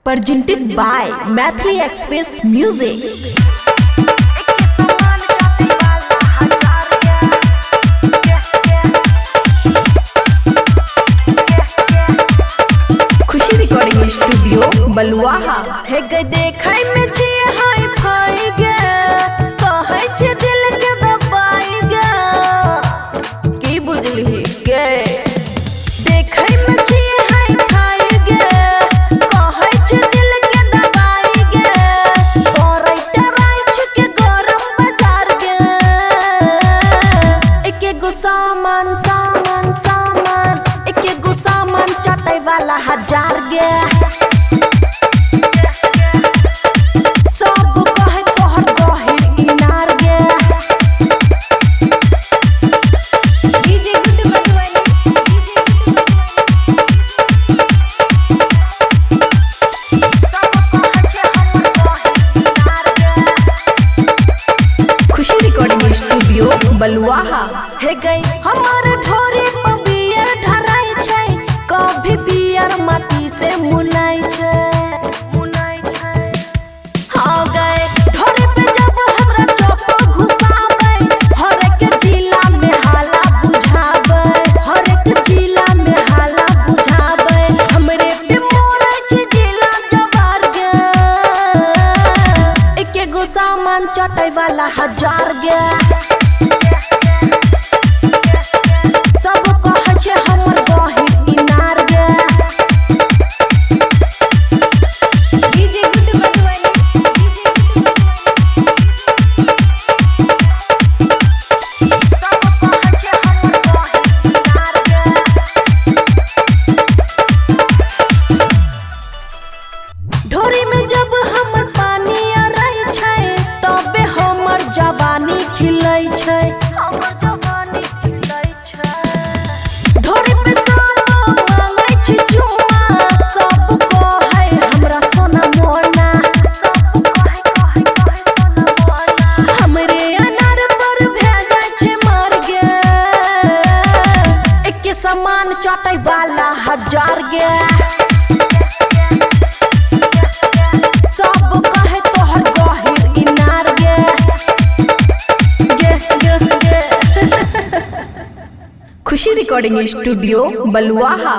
presented by Mathli Express Music. खुशी recording studio Baluaha है गए देखै में छी हाय फाई गे कहै छै दिल के दबाई गे की बुझली गे देखै में छी हाय फाई गे कहै छै दिल के दबाई गे करैते राइछ के गरम बाजार गे एके गो सामान एके गो सामान चटै वाला हजार गे स्टूडियो बलुआहा है गई हमारे ढोरी पर बियर ढराई छै कभी बियर माटी से मुनाई छै हाँ गए ढोरी पे जब हमरा चप्पो घुसाबै हर एक जिला में हाला बुझाबै हर एक जिला में हाला बुझाबै हमरे पे मोरै छै जिला जवार गे एके गो सामान चटै वाला हजार गे ढोरी में जब हमर पानी आरै छै तबे हमर जवानी खिलै छै ढोरी पे सालो मांगै छै चुम्मा सब कहै हमरा सोना मोना हमरे अनार पर भेजै छै मार गे एके सामान चटै वाला हजार गे खुशी रिकॉर्डिंग स्टूडियो बलुआहा।